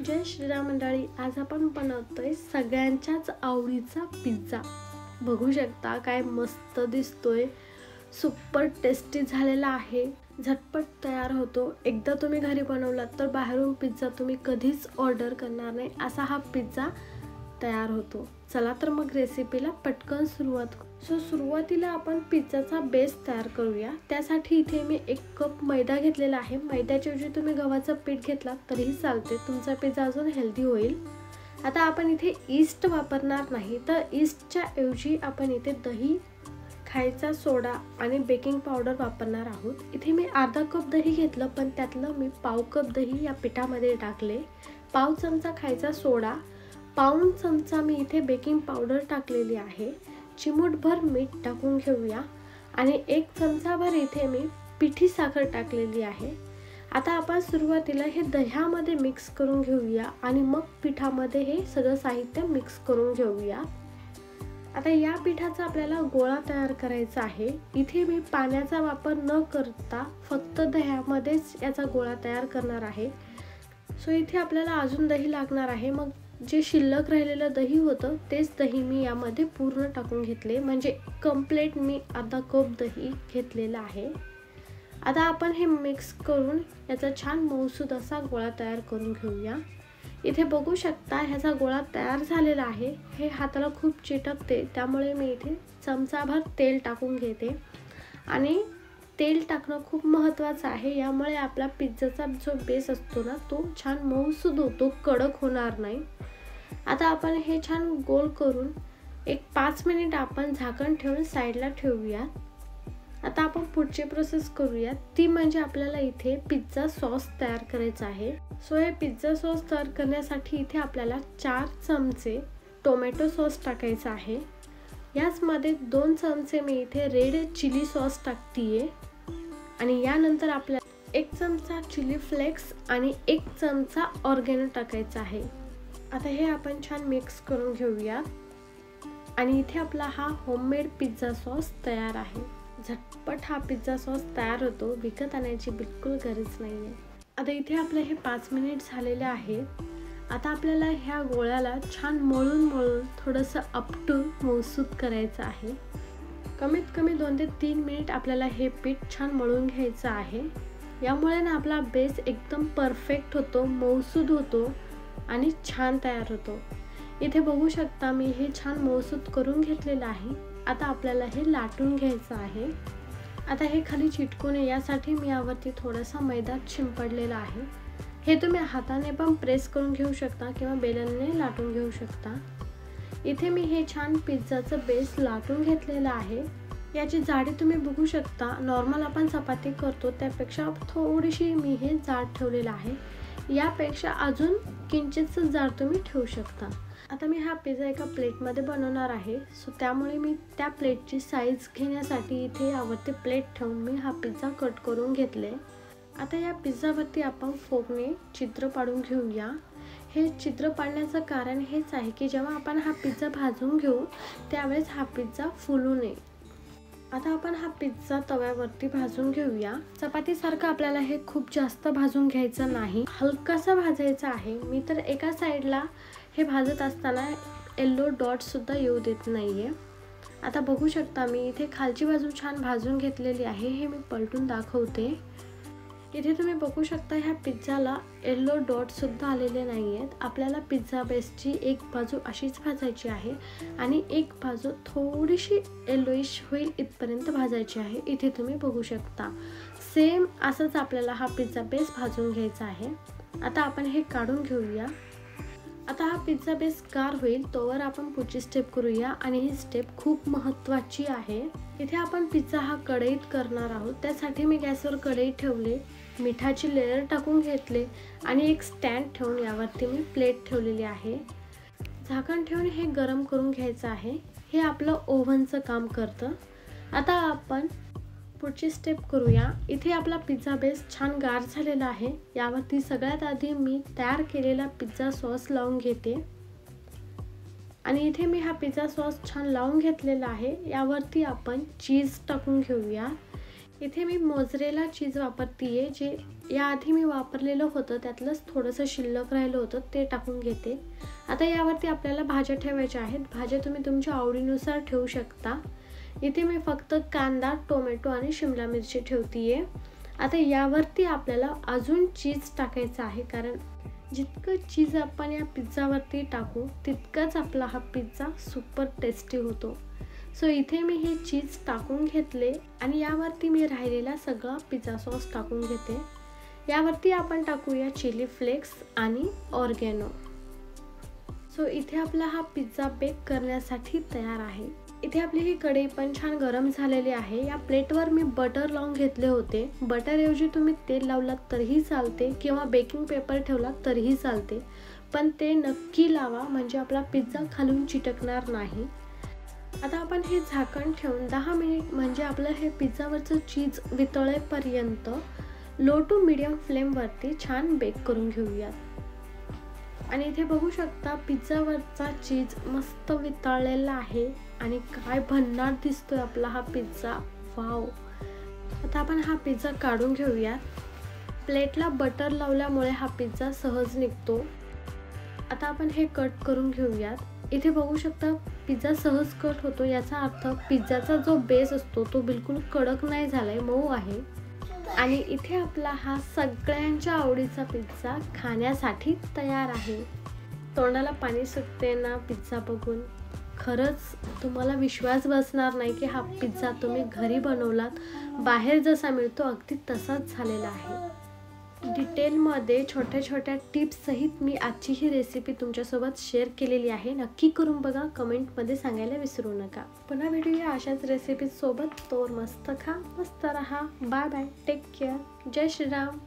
जय श्रीराम मंडळी, आज आपण बनवतोय सगळ्यांच्याच आवडीचा पिझ्झा। बघू शकता काय मस्त दिसतोय, सुपर टेस्टी झालेला आहे, झटपट तयार होतो। एकदा तुम्ही घरी बनवलात तर बाहेरून पिझ्झा तुम्ही कधीच ऑर्डर करणार नाही, असा हा पिझ्झा तयार होतो। चला तर मग रेसिपीला पटकन सुरुवात करू। सुरुवातीला आपण पिझ्झाचा बेस तयार करूया। त्यासाठी इथे मी 1 कप मैदा घेतलेला आहे। मैद्याच्या ऐवजी तुम्ही गव्हाचं पीठ घेतला तरीही चालते, तुमचा पिझ्झा अजून हेल्दी होईल। आता आपण इथे ईस्ट वापरणार नाही, तर ईस्टच्या ऐवजी आपण इथे दही, खायचा सोडा आणि बेकिंग पावडर वापरणार आहोत। इथे मी अर्धा कप दही घेतलं, पण त्यातलं मी पाव कप दही या पिठामध्ये टाकले। पाव चमचा खायचा सोडा, पाऊण चमचा मी इथे बेकिंग पावडर टाकलेली आहे। चिमूटभर मीठ टाकून घेऊया आणि 1 चमचाभर इथे मी पिठी साखर टाकलेली आहे। आता आपण सुरुवातीला हे दह्यामध्ये मिक्स करून घेऊया आणि मग पिठामध्ये हे सगळं साहित्य मिक्स करून घेऊया। आता या पिठाचा आपल्याला गोळा तयार करायचा आहे। इथे मी पाण्याचा वापर न करता फक्त दह्यामध्येच याचा गोळा तयार करणार आहे। सो इथे आपल्याला अजून दही लागणार आहे। मग जे शिल्लक राहिलेलं दही होतं तेच दही मी यामध्ये पूर्ण टाकून घेतले, म्हणजे कंप्लीट मी अर्धा कप दही घेतलेला आहे। आता आपण हे मिक्स करून याचा छान मऊसूद असा गोळा तयार करून घेऊया। इथे बघू शकता ह्याचा गोळा तयार झालेला आहे। हे हाताला खूप चिटकते, त्यामुळे मी इथे चमचाभर तेल टाकून घेते आणि तेल टाकणं खूप महत्त्वाचं आहे। यामुळे आपला पिझ्झाचा जो बेस असतो ना तो छान मऊसूद होतो, कडक होणार नाही। आता आपण हे छान गोल करून 5 मिनिट आपण झाकण ठेवून साईडला ठेवूया। आता आपण पुढची प्रोसेस करूया, ती म्हणजे आपल्याला इथे पिझ्झा सॉस तयार करायचा आहे। सो हे पिझ्झा सॉस तयार करण्यासाठी इथे आपल्याला 4 चमचे टोमॅटो सॉस टाकायचा आहे। याचमध्ये 2 चमचे मी इथे रेड चिली सॉस टाकतीये आणि यानंतर आपल्याला 1 चमचा चिली फ्लेक्स आणि 1 चमचा ऑर्गेनो टाकायचा आहे। आता हे आपण छान मिक्स करून घेऊया आणि इथे आपला हा होममेड पिझ्झा सॉस तयार आहे। झटपट हा पिझ्झा सॉस तयार होतो, विकत आणायची बिलकुल गरज नाहीये। आता इथे आपले हे 5 मिनिट झालेले आहेत। आता आपल्याला ह्या गोळ्याला छान मळून थोडंसं आपटून मऊसूद करायचं आहे। कमीत कमी 2 ते 3 मिनिट आपल्याला हे पीठ छान मळून घ्यायचं आहे। यामुळे ना आपला बेस एकदम परफेक्ट होतो, मऊसूद होतो आणि छान तयार होतो। इथे बघू शकता मी हे छान मऊसूद करून घेतलेलं आहे। आता आपल्याला हे लाटून घ्यायचं आहे। आता हे खाली चिटकू नये यासाठी मी यावरती थोडासा मैदा शिंपडलेला आहे। हे तुम्ही हाताने पण प्रेस करून घेऊ शकता किंवा बेलनने लाटून घेऊ शकता। इथे मी हे छान पिझ्झाचं बेस लाटून घेतलेलं आहे। याची जाडी तुम्ही बघू शकता, नॉर्मल आपण चपाती करतो त्यापेक्षा थोडीशी मी हे जाड ठेवलेलं आहे। यापेक्षा अजून किंचित जाड तुम्ही ठेवू शकता। आता मी हा पिझ्झा एका प्लेटमध्ये बनवणार आहे, सो त्यामुळे मी त्या प्लेटची साईज घेण्यासाठी इथे यावरती प्लेट ठेवून मी हा पिझ्झा कट करून घेतले। आता या पिझ्झावरती आपण फोकने चित्र पाडून घेऊया। हे चित्र पाडण्याचं कारण हेच आहे की जेव्हा आपण हा पिझ्झा भाजून घेऊ त्यावेळेस हा पिझ्झा फुलू नये। आता आपण हा पिझ्झा तव्यावरती भाजून घेऊया। चपातीसारखं आपल्याला हे खूप जास्त भाजून घ्यायचं नाही, हलकासा भाजायचा आहे। मी तर एका साईडला हे भाजत असताना येलो डॉट सुद्धा येऊ देत नाहीये। आता बघू शकता मी इथे खालची बाजू छान भाजून घेतलेली आहे। हे मी पलटून दाखवते। इथे तुम्ही बघू शकता ह्या पिझ्झाला येलो डॉट सुद्धा आलेले नाही आहेत। आपल्याला पिझ्झा बेसची एक बाजू अशीच भाजायची आहे आणि एक बाजू थोडीशी येलोइश होईल इथपर्यंत भाजायची आहे। इथे तुम्ही बघू शकता सेम असंच आपल्याला हा पिझ्झा बेस भाजून घ्यायचा आहे। आता आपण हे काढून घेऊया। आता हा पिझ्झा बेस गार होईल तोवर आपण पुढची स्टेप करूया आणि ही स्टेप खूप महत्त्वाची आहे। इथे आपण पिझ्झा हा कढईत करणार आहोत, त्यासाठी मी गॅसवर कढई ठेवले, मिठाची लेयर टाकून घेतले आणि एक स्टँड ठेवून यावरती मी प्लेट ठेवलेली आहे। झाकण ठेवून हे गरम करून घ्यायचं आहे। हे आपलं ओव्हनचं काम करतं। आता आपण पुढची स्टेप करूया। इथे आपला पिझ्झा बेस छान गार झालेला आहे। यावरती सगळ्यात आधी मी तयार केलेला पिझ्झा सॉस लावून घेते आणि इथे मी हा पिझ्झा सॉस छान लावून घेतलेला आहे। यावरती आपण चीज टाकून घेऊया। इथे मी मोझरेला चीज वापरतीये, जे याआधी मी वापरलेलं होतं त्यातलंच थोडंसं शिल्लक राहिलं होतं ते टाकून घेते. आता यावरती आपल्याला भाज्या ठेवायच्या आहेत. भाज्या तुम्ही तुमच्या आवडीनुसार ठेवू शकता. इथे मी फक्त कांदा, टोमॅटो आणि शिमला मिरची ठेवतीये. आता यावरती आपल्याला अजून चीज टाकायचं आहे, कारण जितकं चीज आपण या पिझ्झावरती टाकू तितकंच आपला हा पिझ्झा सुपर टेस्टी होतो. सो इथे मी हे चीज टाकून घेतले आणि यावरती मी राहिलेला सगळा पिझ्झा सॉस टाकून घेते. यावरती आपण टाकूया चिली फ्लेक्स आणि ऑर्गॅनो. सो इथे आपला हा पिझ्झा बेक करण्यासाठी तयार आहे. इथे आपली ही कढई पण छान गरम झालेली आहे. या प्लेटवर मी बटर लावून घेतले होते. बटरऐवजी तुम्ही तेल लावलात तरीही चालते किंवा बेकिंग पेपर ठेवलात तरीही चालते, पण ते नक्की लावा म्हणजे आपला पिझ्झा खालून चिटकणार नाही. आता आपण हे झाकण ठेवून 10 मिनिट म्हणजे आपलं हे पिझ्झावरचं चीज वितळेपर्यंत लो टू मीडियम फ्लेमवरती छान बेक करून घेऊयात. आणि इथे बघू शकता पिझ्झावरचा चीज मस्त वितळलेला आहे आणि काय भन्नाट दिसतोय आपला हा पिझ्झा. वाव. आता आपण हा पिझ्झा काढून घेऊयात. प्लेटला बटर लावल्यामुळे हा पिझ्झा सहज निघतो. आता आपण हे कट करून घेऊयात. इथे बघू शकता पिझ्झा सहज कट होतो. याचा अर्थ पिझ्झाचा जो बेस असतो तो बिलकुल कडक नाही झालाय, मऊ आहे. आणि इथे आपला हा सगळ्यांच्या आवडीचा पिझ्झा खाण्यासाठी तयार आहे. तोंडाला पाणी सुटते ना पिझ्झा बघून. खरंच तुम्हाला विश्वास बसणार नाही की हा पिझ्झा तुम्ही घरी बनवलात. बाहेर जसा मिळतो अगदी तसाच झालेला आहे. डिटेलमध्ये छोट्या छोट्या टिप्ससहित मी आजची ही रेसिपी तुमच्यासोबत शेअर केलेली आहे. नक्की करून बघा, कमेंटमध्ये सांगायला विसरू नका. पुन्हा भेटूया अशाच रेसिपीसोबत. तोवर मस्त खा, मस्त रहा. Bye bye, take care. जय श्रीराम.